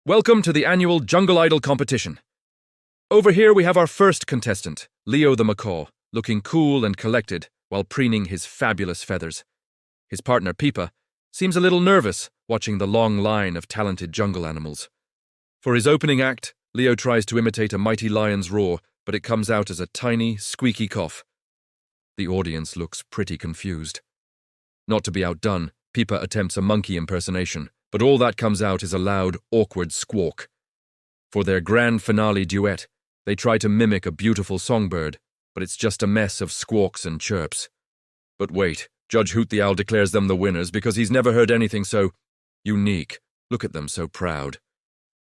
Welcome to the annual Jungle Idol competition. Over here we have our first contestant, Leo the Macaw, looking cool and collected while preening his fabulous feathers. His partner, Peepa, seems a little nervous watching the long line of talented jungle animals. For his opening act, Leo tries to imitate a mighty lion's roar, but it comes out as a tiny, squeaky cough. The audience looks pretty confused. Not to be outdone, Peepa attempts a monkey impersonation, but all that comes out is a loud, awkward squawk. For their grand finale duet, they try to mimic a beautiful songbird, but it's just a mess of squawks and chirps. But wait, Judge Hoot the Owl declares them the winners because he's never heard anything so unique. Look at them, so proud.